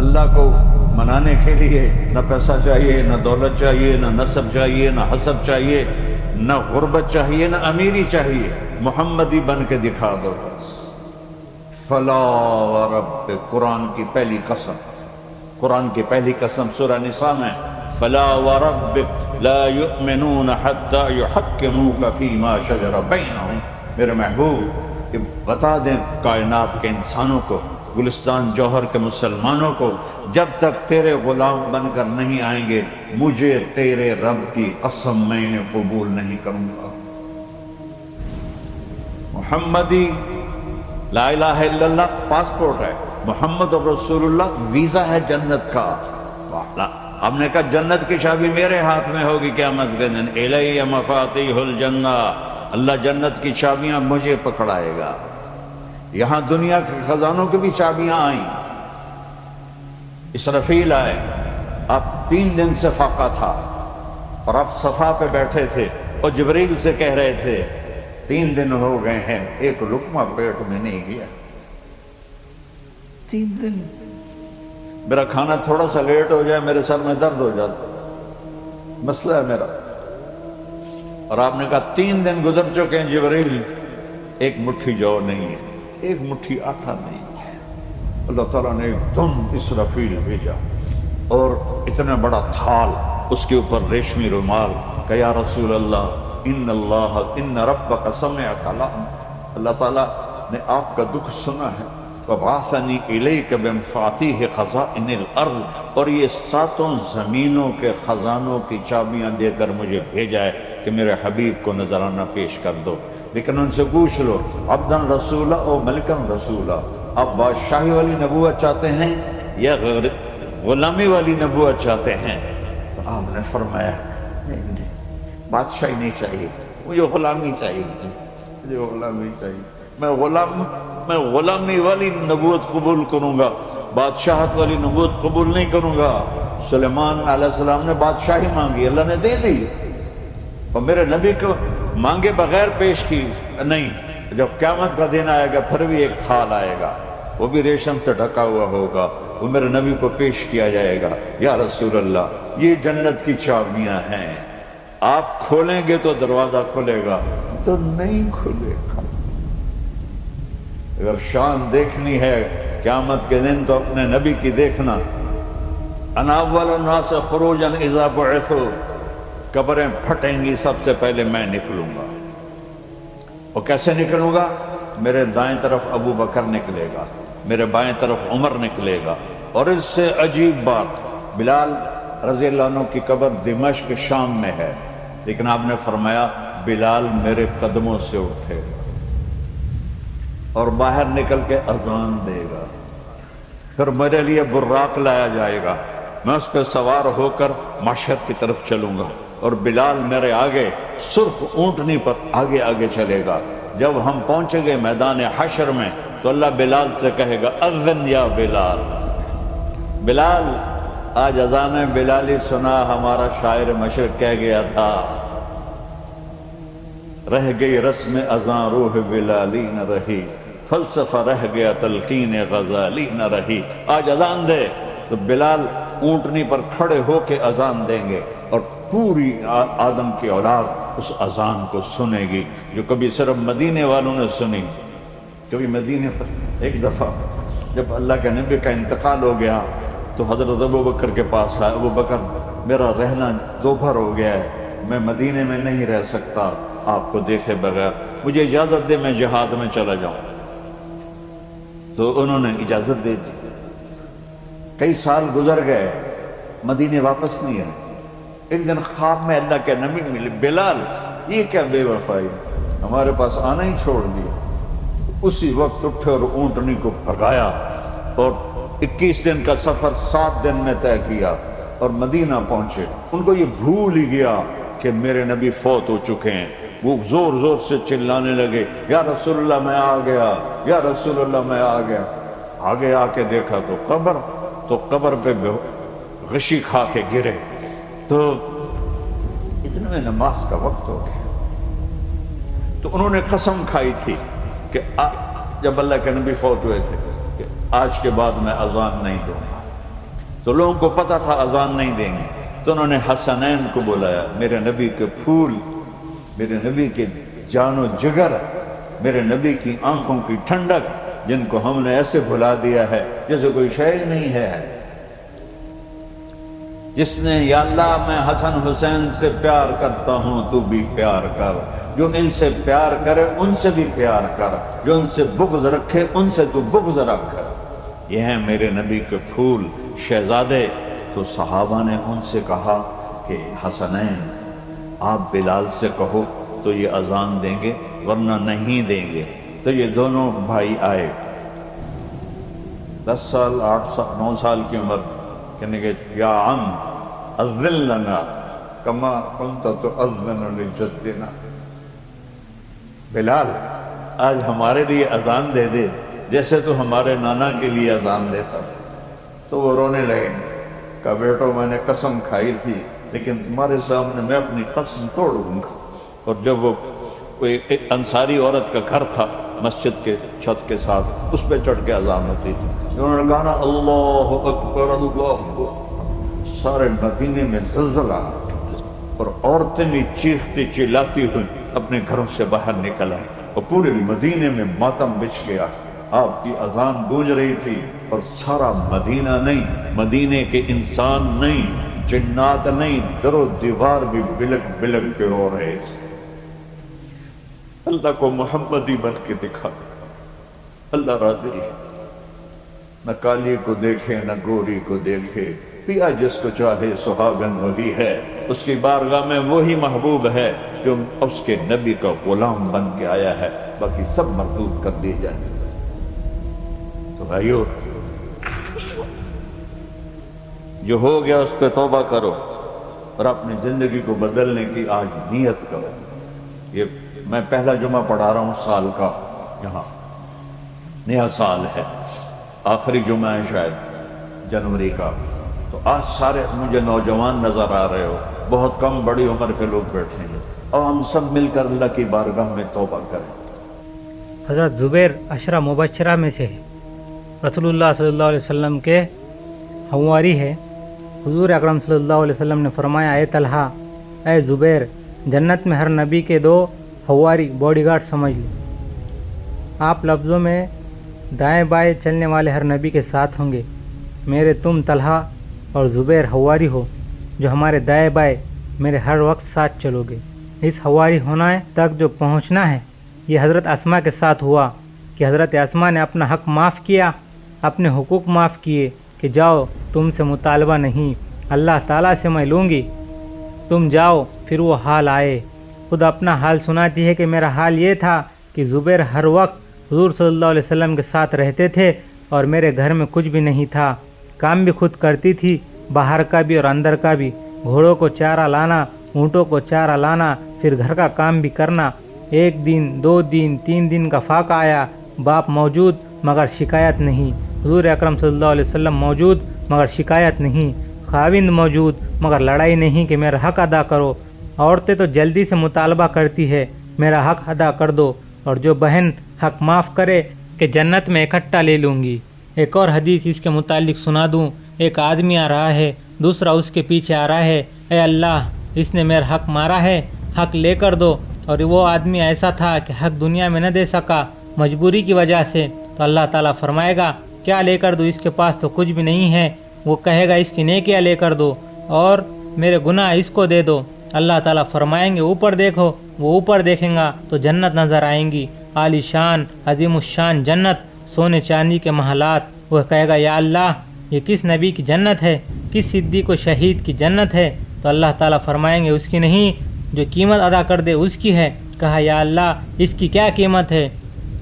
اللہ کو منانے کے لیے نہ پیسہ چاہیے، نہ دولت چاہیے، نہ نسب چاہیے، نہ حسب چاہیے، نہ غربت چاہیے، نہ امیری چاہیے، محمدی بن کے دکھا دو بس۔ فلا ورب، قرآن کی پہلی قسم، قرآن کی پہلی قسم سورہ نساء میں، فلا وربک لا یؤمنون حتی یحکموک فیما شجر بینہم۔ میرے محبوب، یہ بتا دیں کائنات کے انسانوں کو، گلستان جوہر کے مسلمانوں کو، جب تک تیرے غلام بن کر نہیں آئیں گے، مجھے تیرے رب کی قسم میں نے قبول نہیں کروں گا۔ محمدی لا الہ الا اللہ پاسپورٹ ہے، محمد رسول اللہ ویزا ہے جنت کا۔ ہم نے کہا جنت کی چابی میرے ہاتھ میں ہوگی قیامت کے دن، الی مفاتیح الجنہ، اللہ جنت کی چابیاں مجھے پکڑائے گا۔ یہاں دنیا کے خزانوں کی بھی چابیاں آئیں، اسرافیل آئے، اب 3 دن سے فاقہ تھا اور اب صفا پہ بیٹھے تھے اور جبریل سے کہہ رہے تھے 3 دن ہو گئے ہیں، ایک لقمہ پیٹ میں نہیں گیا۔ 3 دن میرا کھانا تھوڑا سا لیٹ ہو جائے میرے سر میں درد ہو جاتا، مسئلہ ہے میرا۔ اور آپ نے کہا 3 دن گزر چکے ہیں جبریل، ایک مٹھی جو نہیں ہے، ایک مٹھی آٹا نہیں ہے۔ اللہ تعالیٰ نے ایک دم اسرافیل بھیجا اور اتنا بڑا تھال، اس کے اوپر ریشمی رومال، کہ یا رسول اللہ ان ربک سمع کلام، اللہ تعالیٰ نے آپ کا دکھ سنا ہے، وَبَعَثَنِي إِلَيْكَ بِمَفَاتِيحِ خَزَائِنِ الْأَرْضِ، اور یہ 7 زمینوں کے خزانوں کی چابیاں دے کر مجھے بھیجا ہے کہ میرے حبیب کو نذرانہ پیش کر دو۔ لیکن ان سے پوچھ لو عبدًا رسولہ او ملکًا رسولہ، آپ بادشاہی والی نبوت چاہتے ہیں یا غلامی والی نبوت چاہتے ہیں؟ تو آپ نے فرمایا نہیں، بادشاہی نہیں چاہیے، مجھے غلامی چاہیے، مجھے غلامی چاہیے، میں غلامی والی نبوت قبول کروں گا، بادشاہت والی نبوت قبول نہیں کروں گا۔ سلیمان علیہ السلام نے بادشاہی مانگی، اللہ نے دے دی، اور میرے نبی کو مانگے بغیر پیش کی نہیں۔ جب قیامت کا دن آئے گا پھر بھی ایک تھال آئے گا، وہ بھی ریشم سے ڈھکا ہوا ہوگا، وہ میرے نبی کو پیش کیا جائے گا، یا رسول اللہ یہ جنت کی چابیاں ہیں، آپ کھولیں گے تو دروازہ کھلے گا، تو نہیں کھلے گا۔ اگر شان دیکھنی ہے قیامت کے دن تو اپنے نبی کی دیکھنا، انا اول الناس خروجا اذا بعثوا، قبریں پھٹیں گی سب سے پہلے میں نکلوں گا، اور کیسے نکلوں گا؟ میرے دائیں طرف ابو بکر نکلے گا، میرے بائیں طرف عمر نکلے گا، اور اس سے عجیب بات، بلال رضی اللہ عنہ کی قبر دمشق شام میں ہے، لیکن آپ نے فرمایا بلال میرے قدموں سے اٹھے گا اور باہر نکل کے اذان دے گا، پھر میرے لیے براق لایا جائے گا، میں اس پہ سوار ہو کر معشر کی طرف چلوں گا، اور بلال میرے آگے سرخ اونٹنی پر آگے آگے چلے گا۔ جب ہم پہنچیں گے میدان حشر میں تو اللہ بلال سے کہے گا اذن یا بلال، بلال آج اذان بلالی سنا، ہمارا شاعر مشرق کہہ گیا تھا رہ گئی رسم اذان روح بلالی نہ رہی، فلسفہ رہ گیا تلقین غزالی نہ رہی۔ آج اذان دے تو بلال اونٹنی پر کھڑے ہو کے اذان دیں گے، اور پوری آدم کی اولاد اس اذان کو سنے گی، جو کبھی صرف مدینے والوں نے سنی۔ کبھی مدینے پر ایک دفعہ جب اللہ کے نبی کا انتقال ہو گیا تو حضرت ابو بکر کے پاس آئے، ابو بکر میرا رہنا دوپہر ہو گیا ہے، میں مدینے میں نہیں رہ سکتا آپ کو دیکھے بغیر، مجھے اجازت دے میں جہاد میں چلا جاؤں۔ تو انہوں نے اجازت دے دی۔ کئی سال گزر گئے، مدینے واپس نہیں آئے۔ ایک دن خواب میں اللہ کے نبی ملے، بلال یہ کیا بے وفائی، ہمارے پاس آنا ہی چھوڑ دیا۔ اسی وقت اٹھے اور اونٹنی کو بھگایا، اور 21 دن کا سفر 7 دن میں طے کیا اور مدینہ پہنچے۔ ان کو یہ بھول ہی گیا کہ میرے نبی فوت ہو چکے ہیں۔ وہ زور زور سے چلانے لگے، یا رسول اللہ میں آ گیا، یا رسول اللہ میں آ گیا۔ آگے آ کے دیکھا تو قبر پہ غشی کھا کے گرے۔ تو اتنے میں نماز کا وقت ہو گیا۔ تو انہوں نے قسم کھائی تھی کہ جب اللہ کے نبی فوت ہوئے تھے کہ آج کے بعد میں اذان نہیں دوں گا، تو لوگوں کو پتہ تھا اذان نہیں دیں گے، تو انہوں نے حسنین کو بلایا، میرے نبی کے پھول، میرے نبی کے جان و جگر، میرے نبی کی آنکھوں کی ٹھنڈک، جن کو ہم نے ایسے بھلا دیا ہے جیسے کوئی شے ہی نہیں ہے۔ جس نے یا اللہ میں حسن حسین سے پیار کرتا ہوں تو بھی پیار کر، جو ان سے پیار کرے ان سے بھی پیار کر، جو ان سے بغض رکھے ان سے تو بغض رکھ۔ یہ ہیں میرے نبی کے پھول شہزادے۔ تو صحابہ نے ان سے کہا کہ حسنین آپ بلال سے کہو تو یہ اذان دیں گے ورنہ نہیں دیں گے۔ تو یہ دونوں بھائی آئے، 10 سال 8 سال 9 سال کی عمر، کہنے کہ یا عم اذن لنا کما کنت تؤذن لجدنا، بلال آج ہمارے لیے اذان دے دے جیسے تو ہمارے نانا کے لیے اذان دیتا تھا۔ تو وہ رونے لگے، کہا بیٹو میں نے قسم کھائی تھی لیکن تمہارے سامنے میں اپنی قسم توڑ دوں گا۔ اور جب وہ ایک انصاری عورت کا گھر تھا مسجد کے چھت کے ساتھ، اس پہ چڑھ کے اذان ہوتی تھی، انہوں نے کہا نا اللہ اکبر اللہ اکبر، سارے مدینے میں زلزلہ اور عورتیں بھی چیختی چلاتی ہوئی اپنے گھروں سے باہر نکل آئی اور پورے مدینے میں ماتم بچھ گیا۔ آپ کی اذان گونج رہی تھی اور سارا مدینہ نہیں، مدینے کے انسان نہیں، جنات نہیں، در و دیوار بھی بلک بلک کے رو رہے تھے۔ اللہ کو محمدی بن کے دکھا، اللہ راضی ہے، نہ کالی کو دیکھے نہ گوری کو دیکھے، پیا جس کو چاہے سہاگن وہی ہے، اس کی بارگاہ میں وہی محبوب ہے جو اس کے نبی کا غلام بن کے آیا ہے، باقی سب مردود کر دی جائے۔ تو بھائیو جو ہو گیا اس پہ توبہ کرو اور اپنی زندگی کو بدلنے کی آج نیت کرو۔ یہ میں پہلا جمعہ پڑھا رہا ہوں سال کا، یہاں نیا سال ہے، آخری جمعہ ہے شاید جنوری کا، تو آج سارے مجھے نوجوان نظر آ رہے ہو، بہت کم بڑی عمر کے لوگ بیٹھے ہیں، اور ہم سب مل کر اللہ کی بارگاہ میں توبہ کریں۔ حضرت زبیر عشرہ مبشرہ میں سے رسول اللہ صلی اللہ علیہ وسلم کے حواری ہے۔ حضور اکرم صلی اللہ علیہ وسلم نے فرمایا، اے طلحہ، اے زبیر، جنت میں ہر نبی کے 2 حواری باڈی گارڈ سمجھ لو۔ آپ لفظوں میں دائیں بائیں چلنے والے ہر نبی کے ساتھ ہوں گے، میرے تم طلحہ اور زبیر حواری ہو جو ہمارے دائیں بائیں میرے ہر وقت ساتھ چلو گے۔ اس حواری ہونا تک جو پہنچنا ہے یہ حضرت اسماء کے ساتھ ہوا کہ حضرت اسماء نے اپنا حق معاف کیا، اپنے حقوق معاف کیے کہ جاؤ تم سے مطالبہ نہیں، اللہ تعالیٰ سے میں لوں گی، تم جاؤ۔ پھر وہ حال آئے، خود اپنا حال سناتی ہے کہ میرا حال یہ تھا کہ زبیر ہر وقت حضور صلی اللہ علیہ وسلم کے ساتھ رہتے تھے اور میرے گھر میں کچھ بھی نہیں تھا، کام بھی خود کرتی تھی، باہر کا بھی اور اندر کا بھی، گھوڑوں کو چارہ لانا، اونٹوں کو چارہ لانا، پھر گھر کا کام بھی کرنا۔ 1 دن 2 دن 3 دن کا فاقہ آیا، باپ موجود مگر شکایت نہیں، حضور اکرم صلی اللہ علیہ وسلم موجود مگر شکایت نہیں، خاوند موجود مگر لڑائی نہیں کہ میرا حق ادا کرو۔ عورتیں تو جلدی سے مطالبہ کرتی ہے میرا حق ادا کر دو، اور جو بہن حق معاف کرے کہ جنت میں اکٹھا لے لوں گی۔ ایک اور حدیث اس کے متعلق سنا دوں، ایک آدمی آ رہا ہے، دوسرا اس کے پیچھے آ رہا ہے، اے اللہ اس نے میرا حق مارا ہے، حق لے کر دو۔ اور وہ آدمی ایسا تھا کہ حق دنیا میں نہ دے سکا مجبوری کی وجہ سے، تو اللہ تعالیٰ فرمائے گا کیا لے کر دو، اس کے پاس تو کچھ بھی نہیں ہے۔ وہ کہے گا اس کی نیکیاں لے کر دو اور میرے گناہ اس کو دے دو۔ اللہ تعالیٰ فرمائیں گے اوپر دیکھو، وہ اوپر دیکھیں گا تو جنت نظر آئیں گی، عالی شان عظیم الشان جنت، سونے چاندی کے محلات۔ وہ کہے گا یا اللہ یہ کس نبی کی جنت ہے، کس صدیق و شہید کی جنت ہے؟ تو اللہ تعالیٰ فرمائیں گے اس کی نہیں، جو قیمت ادا کر دے اس کی ہے۔ کہا یا اللہ اس کی کیا قیمت ہے؟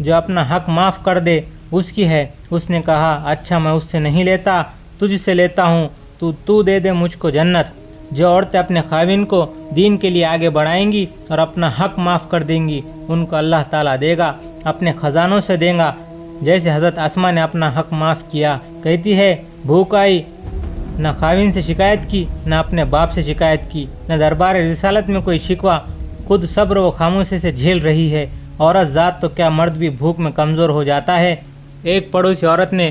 جو اپنا حق معاف کر دے اس کی ہے۔ اس نے کہا اچھا میں اس سے نہیں لیتا، تجھ سے لیتا ہوں، تو دے دے مجھ کو جنت۔ جو عورتیں اپنے خاوند کو دین کے لیے آگے بڑھائیں گی اور اپنا حق معاف کر دیں گی، ان کو اللہ تعالیٰ دے گا، اپنے خزانوں سے دے گا، جیسے حضرت اسماء نے اپنا حق معاف کیا۔ کہتی ہے بھوک آئی، نہ خاوند سے شکایت کی، نہ اپنے باپ سے شکایت کی، نہ دربار رسالت میں کوئی شکوہ، خود صبر و خاموشی سے جھیل رہی ہے۔ عورت ذات تو کیا مرد بھی بھوک میں کمزور ہو جاتا ہے۔ ایک پڑوسی عورت نے